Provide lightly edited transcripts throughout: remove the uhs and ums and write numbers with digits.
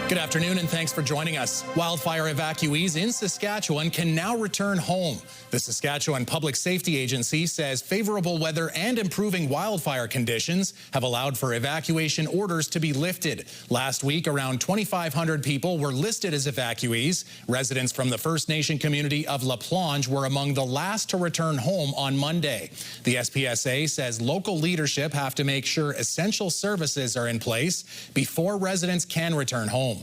Good afternoon and thanks for joining us. Wildfire evacuees in Saskatchewan can now return home. The Saskatchewan Public Safety Agency says favorable weather and improving wildfire conditions have allowed for evacuation orders to be lifted. Last week, around 2,500 people were listed as evacuees. Residents from the First Nation community of La Plonge were among the last to return home on Monday. The SPSA says local leadership have to make sure essential services are in place before residents can return home.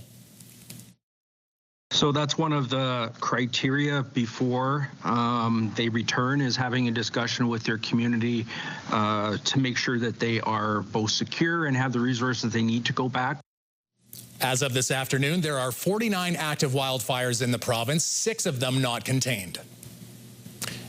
So that's one of the criteria before they return, is having a discussion with their community to make sure that they are both secure and have the resources they need to go back. As of this afternoon, there are 49 active wildfires in the province, 6 of them not contained.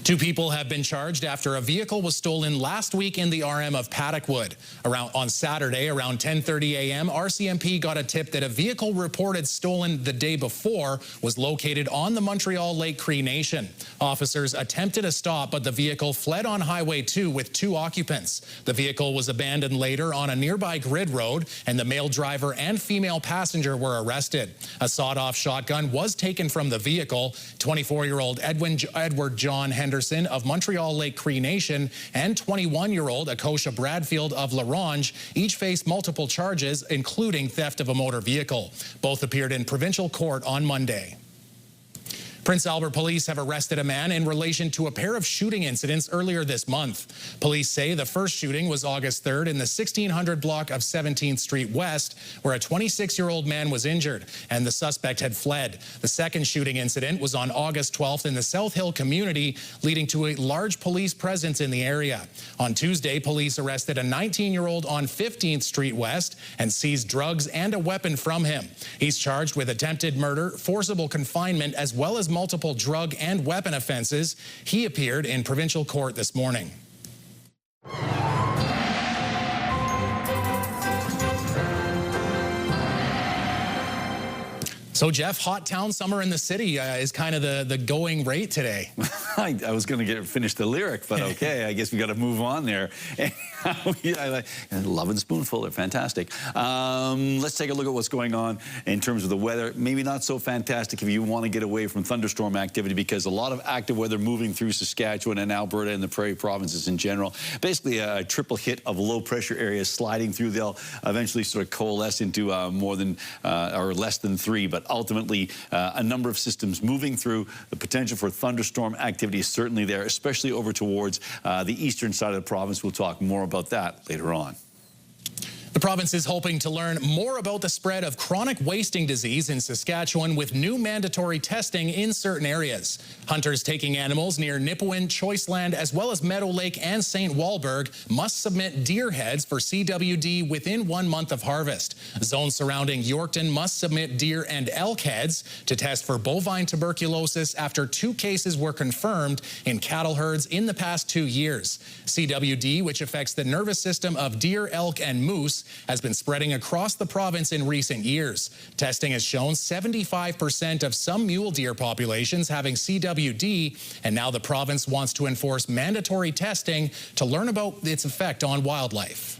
2 people have been charged after a vehicle was stolen last week in the RM of Paddockwood. On Saturday, around 10:30 a.m., RCMP got a tip that a vehicle reported stolen the day before was located on the Montreal Lake Cree Nation. Officers attempted a stop, but the vehicle fled on Highway 2 with 2 occupants. The vehicle was abandoned later on a nearby grid road, and the male driver and female passenger were arrested. A sawed-off shotgun was taken from the vehicle. 24-year-old Edward John Henderson of Montreal Lake Cree Nation and 21-year-old Akosha Bradfield of LaRange each faced multiple charges, including theft of a motor vehicle. Both appeared in provincial court on Monday. Prince Albert police have arrested a man in relation to a pair of shooting incidents earlier this month. Police say the first shooting was August 3rd in the 1600 block of 17th Street West, where a 26-year-old man was injured and the suspect had fled. The second shooting incident was on August 12th in the South Hill community, leading to a large police presence in the area. On Tuesday, police arrested a 19-year-old on 15th Street West and seized drugs and a weapon from him. He's charged with attempted murder, forcible confinement, as well as multiple drug and weapon offenses. He appeared in provincial court this morning. So, Jeff, hot town summer in the city is kind of the going rate today. I was going to finish the lyric, but okay, I guess we got to move on there. Love and Spoonful, they're fantastic. Let's take a look at what's going on in terms of the weather. Maybe not so fantastic if you want to get away from thunderstorm activity, because a lot of active weather moving through Saskatchewan and Alberta and the Prairie provinces in general. Basically a triple hit of low pressure areas sliding through. They'll eventually sort of coalesce into more than or less than 3, but ultimately a number of systems moving through. The potential for thunderstorm activity is certainly there, especially over towards the eastern side of the province. We'll talk more about that later on. The province is hoping to learn more about the spread of chronic wasting disease in Saskatchewan with new mandatory testing in certain areas. Hunters taking animals near Nipawin, Choiceland, as well as Meadow Lake and St. Walburg must submit deer heads for CWD within 1 month of harvest. Zones surrounding Yorkton must submit deer and elk heads to test for bovine tuberculosis after 2 cases were confirmed in cattle herds in the past 2 years. CWD, which affects the nervous system of deer, elk, and moose, has been spreading across the province in recent years. Testing has shown 75% of some mule deer populations having CWD, and now the province wants to enforce mandatory testing to learn about its effect on wildlife.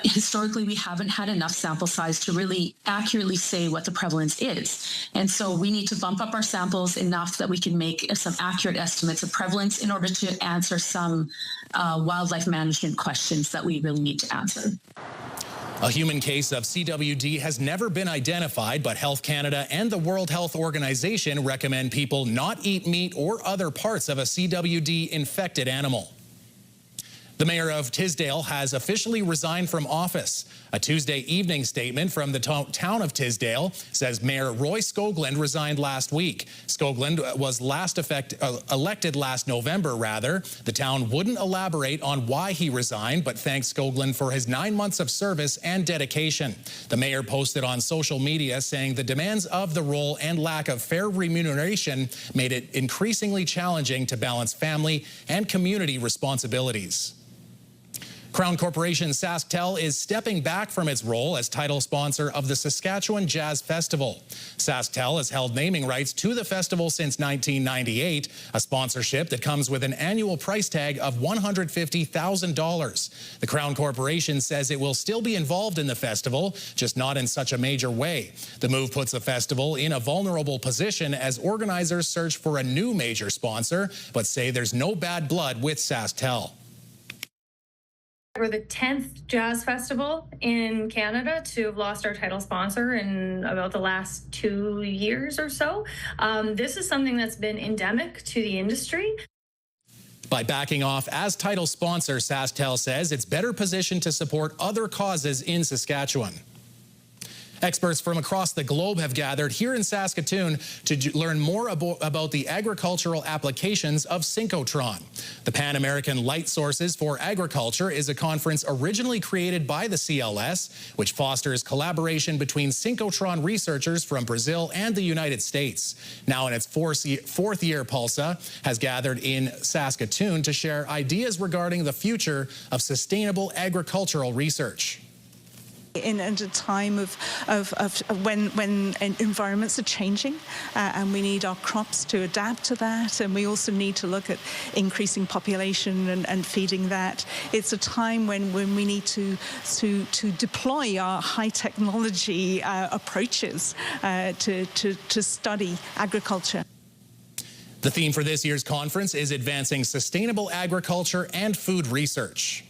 Historically, we haven't had enough sample size to really accurately say what the prevalence is. And so we need to bump up our samples enough that we can make some accurate estimates of prevalence in order to answer some wildlife management questions that we really need to answer. A human case of CWD has never been identified, but Health Canada and the World Health Organization recommend people not eat meat or other parts of a CWD-infected animal. The mayor of Tisdale has officially resigned from office. A Tuesday evening statement from the town of Tisdale says Mayor Roy Skoglund resigned last week. Skoglund was elected last November, rather. The town wouldn't elaborate on why he resigned, but thanked Skoglund for his 9 months of service and dedication. The mayor posted on social media saying the demands of the role and lack of fair remuneration made it increasingly challenging to balance family and community responsibilities. Crown Corporation Sask is stepping back from its role as title sponsor of the Saskatchewan Jazz Festival. Sask has held naming rights to the festival since 1998, a sponsorship that comes with an annual price tag of $150,000. The Crown Corporation says it will still be involved in the festival, just not in such a major way. The move puts the festival in a vulnerable position as organizers search for a new major sponsor, but say there's no bad blood with Sask. We're the 10th jazz festival in Canada to have lost our title sponsor in about the last 2 years or so. This is something that's been endemic to the industry. By backing off as title sponsor, Sask says it's better positioned to support other causes in Saskatchewan. Experts from across the globe have gathered here in Saskatoon to learn more about the agricultural applications of synchrotron. The Pan American Light Sources for Agriculture is a conference originally created by the CLS, which fosters collaboration between synchrotron researchers from Brazil and the United States. Now in its fourth year, Pulsa has gathered in Saskatoon to share ideas regarding the future of sustainable agricultural research. In a time of when environments are changing and we need our crops to adapt to that, and we also need to look at increasing population and feeding that. It's a time when we need to deploy our high technology approaches to study agriculture. The theme for this year's conference is advancing sustainable agriculture and food research.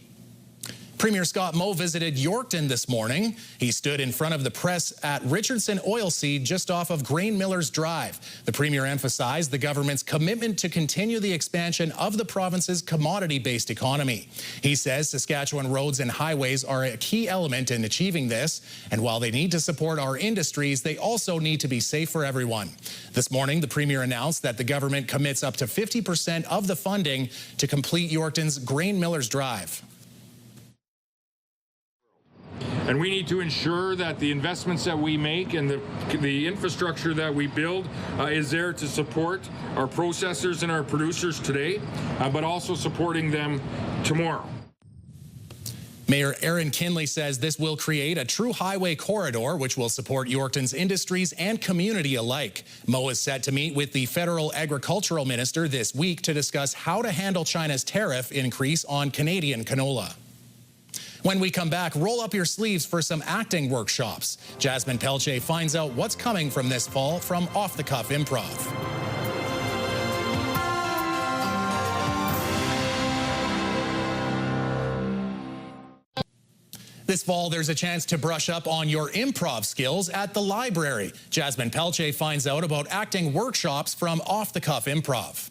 Premier Scott Moe visited Yorkton this morning. He stood in front of the press at Richardson Oilseed just off of Grain Millers Drive. The Premier emphasized the government's commitment to continue the expansion of the province's commodity-based economy. He says Saskatchewan roads and highways are a key element in achieving this, and while they need to support our industries, they also need to be safe for everyone. This morning, the Premier announced that the government commits up to 50% of the funding to complete Yorkton's Grain Millers Drive. And we need to ensure that the investments that we make and the infrastructure that we build is there to support our processors and our producers today, but also supporting them tomorrow. Mayor Aaron Kinley says this will create a true highway corridor which will support Yorkton's industries and community alike. Moe is set to meet with the federal agricultural minister this week to discuss how to handle China's tariff increase on Canadian canola. When we come back, roll up your sleeves for some acting workshops. Jasmine Pelche finds out what's coming from this fall from Off the Cuff Improv. This fall, there's a chance to brush up on your improv skills at the library. Jasmine Pelche finds out about acting workshops from Off the Cuff Improv.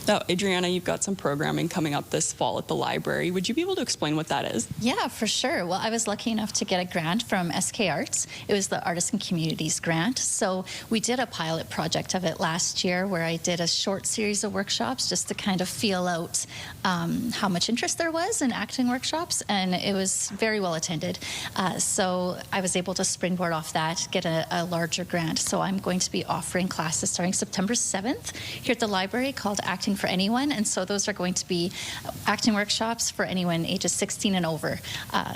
Now, Adriana, you've got some programming coming up this fall at the library. Would you be able to explain what that is? Yeah, for sure. Well, I was lucky enough to get a grant from SK Arts. It was the Artists and Communities grant. So we did a pilot project of it last year where I did a short series of workshops just to kind of feel out how much interest there was in acting workshops, and it was very well attended. So I was able to springboard off that, get a larger grant. So I'm going to be offering classes starting September 7th here at the library called Acting for Anyone, and so those are going to be acting workshops for anyone ages 16 and over.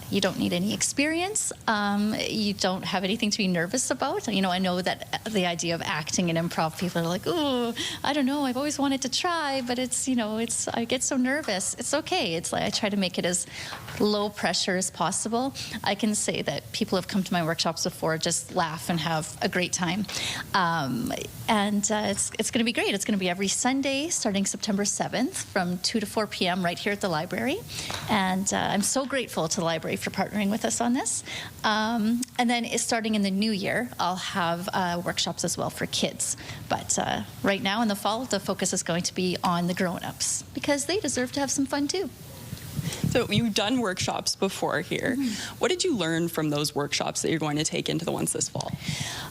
You don't need any experience. You don't have anything to be nervous about. You know, I know that the idea of acting and improv, people are like, oh, I don't know, I've always wanted to try, but it's, you know, I get so nervous. It's okay. It's like I try to make it as low pressure as possible. I can say that people who have come to my workshops before just laugh and have a great time. It's going to be great. It's going to be every Sunday starting September 7th from 2 to 4 p.m. right here at the library. And I'm so grateful to the library for partnering with us on this. And then starting in the new year, I'll have workshops as well for kids. But right now in the fall, the focus is going to be on the grown-ups because they deserve to have some fun too. So you've done workshops before here. Mm-hmm. What did you learn from those workshops that you're going to take into the ones this fall?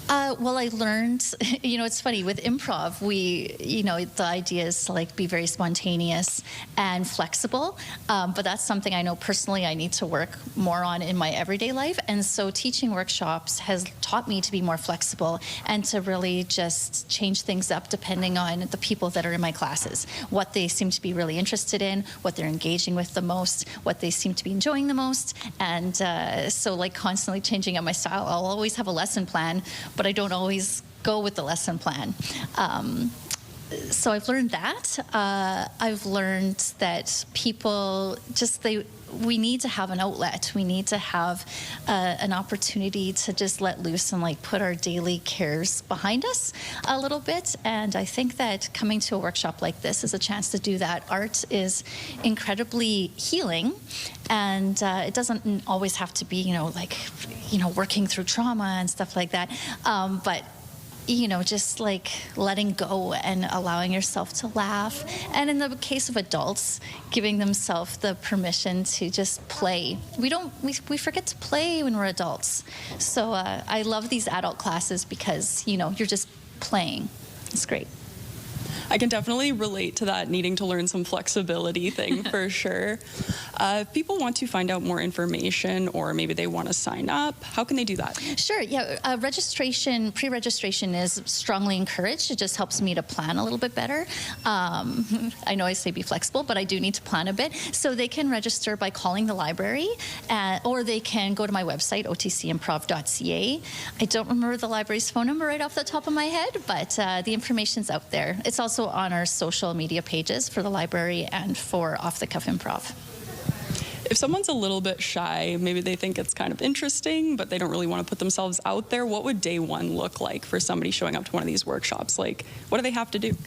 Well, I learned, you know, it's funny, with improv, the idea is to be very spontaneous and flexible, but that's something I know personally I need to work more on in my everyday life, and so teaching workshops has taught me to be more flexible and to really just change things up depending on the people that are in my classes, what they seem to be really interested in, what they're engaging with the most. what they seem to be enjoying the most. And so like constantly changing up my style. I'll always have a lesson plan, but I don't always go with the lesson plan. So I've learned that. I've learned that people just, we need to have an outlet. We need to have an opportunity to just let loose and like put our daily cares behind us a little bit. And I think that coming to a workshop like this is a chance to do that. Art is incredibly healing, and it doesn't always have to be, working through trauma and stuff like that. But just like letting go and allowing yourself to laugh. And in the case of adults, giving themselves the permission to just play. We forget to play when we're adults. So I love these adult classes because, you're just playing. It's great. I can definitely relate to that needing to learn some flexibility thing for sure. If people want to find out more information or maybe they want to sign up, how can they do that? Sure, yeah. Pre-registration is strongly encouraged. It just helps me to plan a little bit better. I know I say be flexible, but I do need to plan a bit. So they can register by calling the library, or they can go to my website, otcimprov.ca. I don't remember the library's phone number right off the top of my head, but the information's out there. It's also on our social media pages for the library and for Off the Cuff Improv. If someone's a little bit shy, maybe they think it's kind of interesting, but they don't really want to put themselves out there, what would day one look like for somebody showing up to one of these workshops? Like, what do they have to do?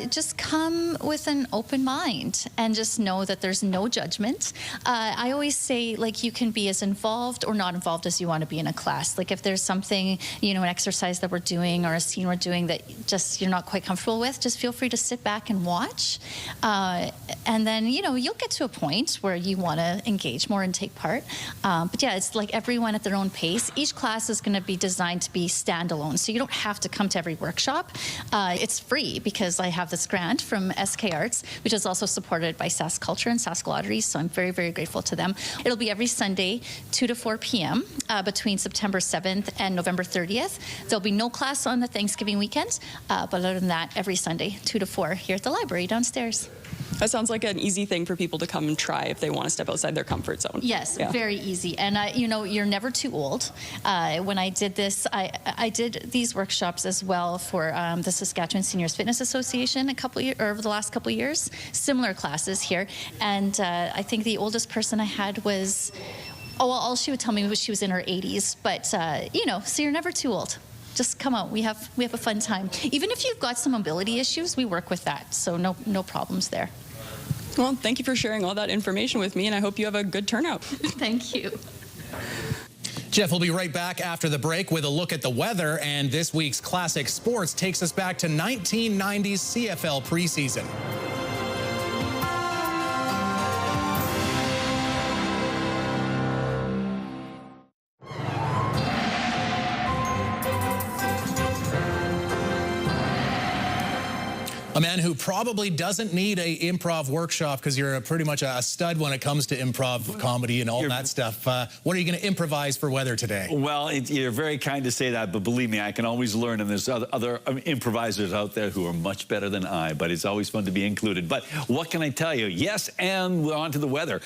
Just come with an open mind and just know that there's no judgment. I always say, like, you can be as involved or not involved as you want to be in a class. Like, if there's something, an exercise that we're doing or a scene we're doing that just you're not quite comfortable with, just feel free to sit back and watch. And then, you'll get to a point where you want to engage more and take part. But yeah, it's like everyone at their own pace. Each class is going to be designed to be standalone, so you don't have to come to every workshop. It's free because I have this grant from SK Arts, which is also supported by Sask Culture and Sask Lotteries, so I'm very, very grateful to them. It'll be every Sunday, 2 to 4 p.m. Between September 7th and November 30th. There'll be no class on the Thanksgiving weekend, but other than that, every Sunday, 2 to 4 here at the library downstairs. That sounds like an easy thing for people to come and try if they want to step outside their comfort zone. Yes, yeah. Very easy. And, you're never too old. When I did this, I did these workshops as well for the Saskatchewan Seniors Fitness Association over the last couple of years. Similar classes here. And I think the oldest person I had was, all she would tell me was she was in her 80s. But, so you're never too old. Just come out. We have a fun time. Even if you've got some mobility issues, we work with that. So no problems there. Well, thank you for sharing all that information with me, and I hope you have a good turnout. Thank you. Jeff will be right back after the break with a look at the weather, and this week's Classic Sports takes us back to 1990's CFL preseason. A man who probably doesn't need a improv workshop because you're pretty much a stud when it comes to improv comedy and all that stuff. What are you going to improvise for weather today? Well, you're very kind to say that, but believe me, I can always learn, and there's other improvisers out there who are much better than I, but it's always fun to be included. But what can I tell you? Yes, and we're on to the weather.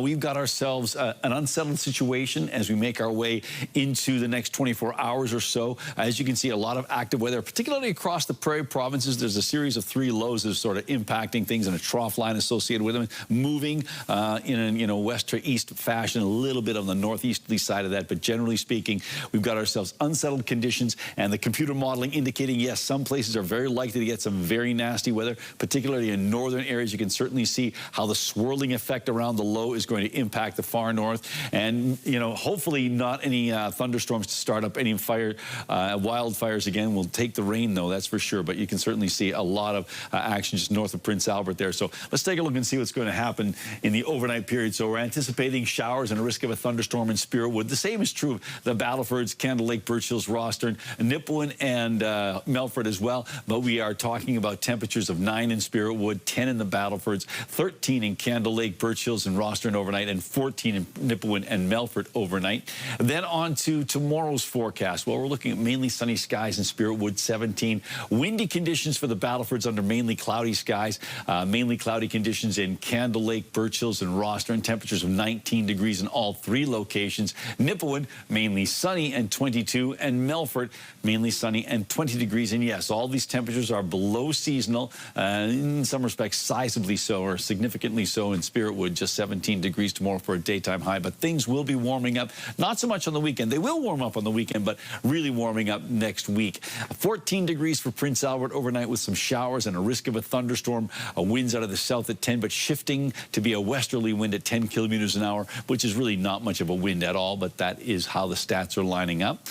We've got ourselves an unsettled situation as we make our way into the next 24 hours or so. As you can see, a lot of active weather, particularly across the Prairie provinces. There's a series of 3 lows that are sort of impacting things, and a trough line associated with them, moving in a west to east fashion, a little bit on the northeasterly side of that. But generally speaking, we've got ourselves unsettled conditions, and the computer modeling indicating, yes, some places are very likely to get some very nasty weather, particularly in northern areas. You can certainly see how the swirling effect around the low is going to impact the far north, and hopefully not any thunderstorms to start up any wildfires again. We'll take the rain though, that's for sure, but you can certainly see a lot of action just north of Prince Albert there. So let's take a look and see what's going to happen in the overnight period. So we're anticipating showers and a risk of a thunderstorm in Spiritwood. The same is true of the Battlefords, Candle Lake, Birch Hills, Rostern, Nipawin, and Melfort as well. But we are talking about temperatures of 9 in Spiritwood, 10 in the Battlefords, 13 in Candle Lake, Birch Hills, and Rostern overnight, and 14 in Nipawin and Melfort overnight. Then on to tomorrow's forecast. Well, we're looking at mainly sunny skies in Spiritwood, 17. Windy conditions for the Battlefords under mainly cloudy skies. Mainly cloudy conditions in Candle Lake, Birch Hills, and Roster, and temperatures of 19 degrees in all 3 locations. Nipawin, mainly sunny and 22, and Melfort, mainly sunny and 20 degrees. And yes, all these temperatures are below seasonal, in some respects sizably so, or significantly so in Spiritwood, just 17 degrees tomorrow for a daytime high. But things will be warming up, not so much on the weekend. They will warm up on the weekend, but really warming up next week. 14 degrees for Prince Albert overnight with some showers and a risk of a thunderstorm. Winds out of the south at 10, but shifting to be a westerly wind at 10 kilometers an hour, which is really not much of a wind at all, but that is how the stats are lining up.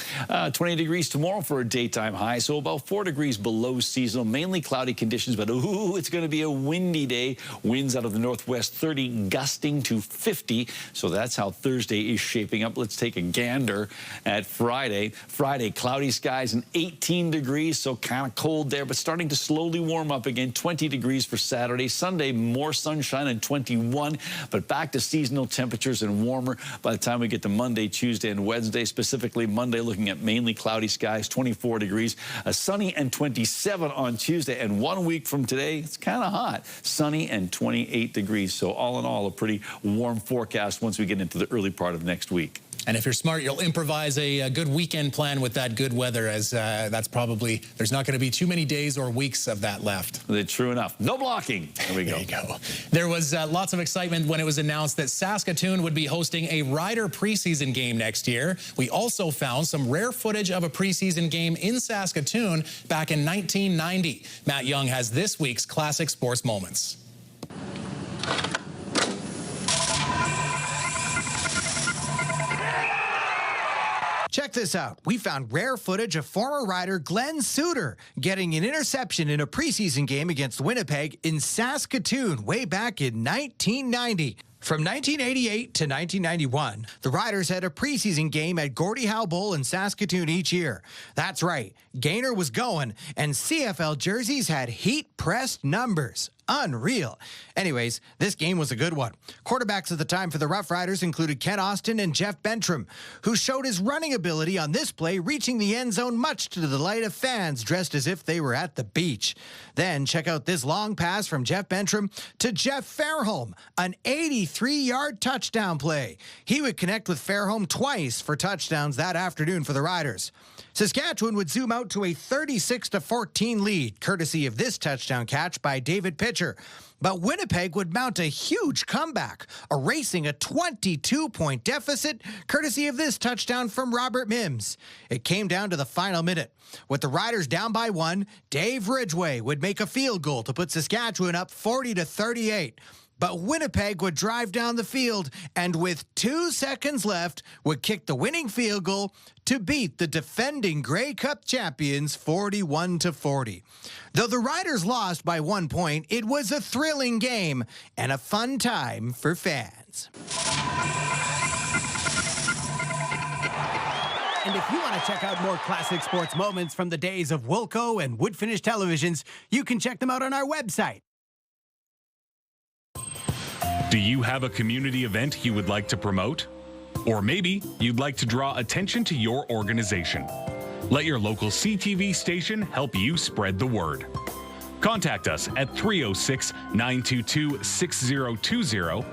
20 degrees tomorrow for a daytime high, so about 4 degrees below seasonal. Mainly cloudy conditions, but ooh, it's going to be a windy day. Winds out of the northwest 30, gusting to 50. So that's how Thursday is shaping up. Let's take a gander at Friday. Friday, cloudy skies and 18 degrees, so kind of cold there, but starting to slowly warm up again. 20 degrees for Saturday. Sunday, more sunshine and 21, but back to seasonal temperatures and warmer by the time we get to Monday, Tuesday, and Wednesday. Specifically, Monday looking at mainly cloudy skies, 24 degrees. Sunny and 27 on Tuesday, and 1 week from today, it's kind of hot. Sunny and 28 degrees. So all in all, a pretty warm forecast once we get into the early part of next week. And if you're smart, you'll improvise a good weekend plan with that good weather, as that's probably, there's not going to be too many days or weeks of that left. True enough. No blocking. There we go. There you go. There was lots of excitement when it was announced that Saskatoon would be hosting a Rider preseason game next year. We also found some rare footage of a preseason game in Saskatoon back in 1990. Matt Young has this week's Classic Sports Moments. Check this out. We found rare footage of former rider Glenn Suter getting an interception in a preseason game against Winnipeg in Saskatoon way back in 1990. From 1988 to 1991, the Riders had a preseason game at Gordie Howe Bowl in Saskatoon each year. That's right, Gaynor was going, and CFL jerseys had heat-pressed numbers. Unreal. Anyways, this game was a good one. Quarterbacks at the time for the Rough Riders included Ken Austin and Jeff Bentram, who showed his running ability on this play, reaching the end zone much to the delight of fans dressed as if they were at the beach. Then check out this long pass from Jeff Bentram to Jeff Fairholm, an 83-yard touchdown play. He would connect with Fairholm twice for touchdowns that afternoon for the Riders. Saskatchewan would zoom out to a 36-14 lead, courtesy of this touchdown catch by David Pitcher. But Winnipeg would mount a huge comeback, erasing a 22-point deficit, courtesy of this touchdown from Robert Mims. It came down to the final minute. With the Riders down by 1, Dave Ridgway would make a field goal to put Saskatchewan up 40-38. But Winnipeg would drive down the field and with 2 seconds left would kick the winning field goal to beat the defending Grey Cup champions 41-40. Though the Riders lost by 1 point, it was a thrilling game and a fun time for fans. And if you want to check out more classic sports moments from the days of Wilco and wood finish televisions, you can check them out on our website. Do you have a community event you would like to promote? Or maybe you'd like to draw attention to your organization. Let your local CTV station help you spread the word. Contact us at 306-922-6020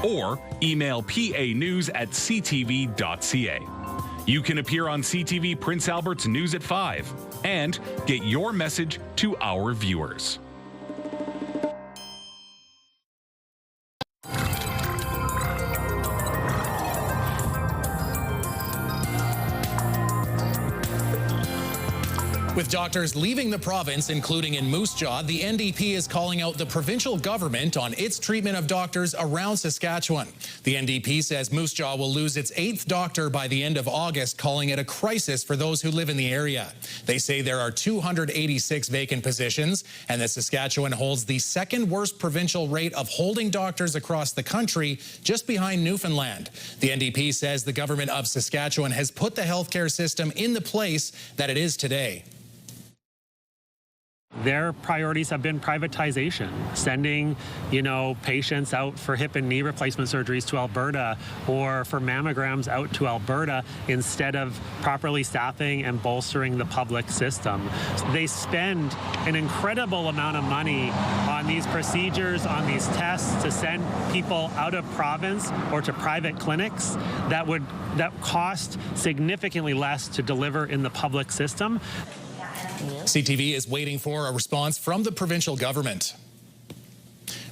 or email panews@ctv.ca. You can appear on CTV Prince Albert's News at 5 and get your message to our viewers. With doctors leaving the province, including in Moose Jaw, the NDP is calling out the provincial government on its treatment of doctors around Saskatchewan. The NDP says Moose Jaw will lose its 8th doctor by the end of August, calling it a crisis for those who live in the area. They say there are 286 vacant positions and that Saskatchewan holds the 2nd worst provincial rate of holding doctors across the country, just behind Newfoundland. The NDP says the government of Saskatchewan has put the healthcare system in the place that it is today. Their priorities have been privatization, sending, patients out for hip and knee replacement surgeries to Alberta or for mammograms out to Alberta instead of properly staffing and bolstering the public system. They spend an incredible amount of money on these procedures, on these tests to send people out of province or to private clinics that cost significantly less to deliver in the public system. CTV is waiting for a response from the provincial government.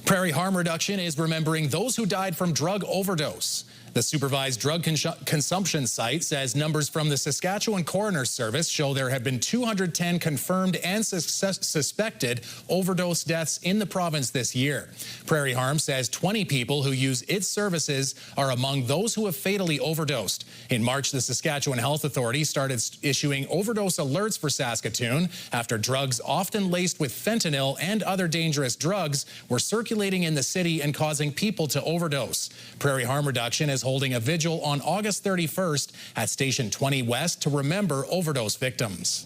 Prairie Harm Reduction is remembering those who died from drug overdose. The supervised drug consumption site says numbers from the Saskatchewan Coroner's Service show there have been 210 confirmed and suspected overdose deaths in the province this year. Prairie Harm says 20 people who use its services are among those who have fatally overdosed. In March, the Saskatchewan Health Authority started issuing overdose alerts for Saskatoon after drugs often laced with fentanyl and other dangerous drugs were circulating in the city and causing people to overdose. Prairie Harm Reduction is holding a vigil on August 31st at Station 20 West to remember overdose victims.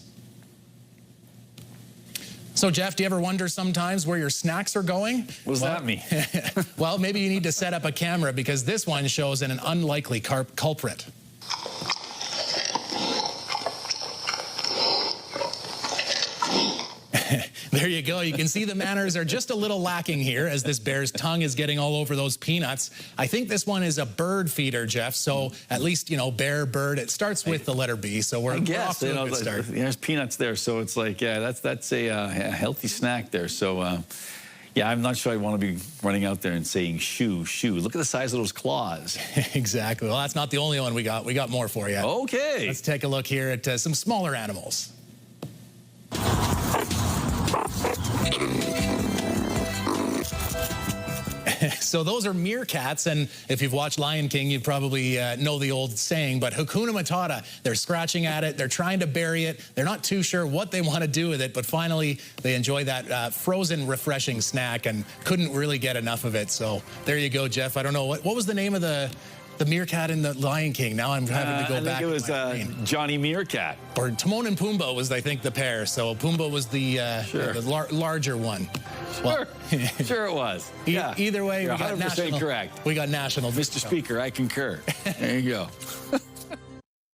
So, Jeff, do you ever wonder sometimes where your snacks are going? What does that mean? Well, maybe you need to set up a camera because this one shows an unlikely culprit. There you go. You can see the manners are just a little lacking here as this bear's tongue is getting all over those peanuts. I think this one is a bird feeder, Jeff. So at least, bear, bird, it starts with the letter B. So we're off to a good start. There's peanuts there. So it's like, yeah, that's a healthy snack there. So, yeah, I'm not sure I want to be running out there and saying shoo, shoo. Look at the size of those claws. Exactly. Well, that's not the only one we got. We got more for you. Okay. Let's take a look here at some smaller animals. So those are meerkats, and if you've watched Lion King, you probably know the old saying, but Hakuna Matata, they're scratching at it, they're trying to bury it, they're not too sure what they want to do with it, but finally they enjoy that frozen, refreshing snack and couldn't really get enough of it. So there you go, Jeff. I don't know, what was the name of the meerkat in the Lion King? Now I'm having to go back. I think it was Johnny Meerkat. Or Timon and Pumbaa was, I think, the pair. So Pumbaa was the larger one. Sure, sure it was. Either way, you're we got 100% correct. We got national. Mr. Speaker, I concur. There you go.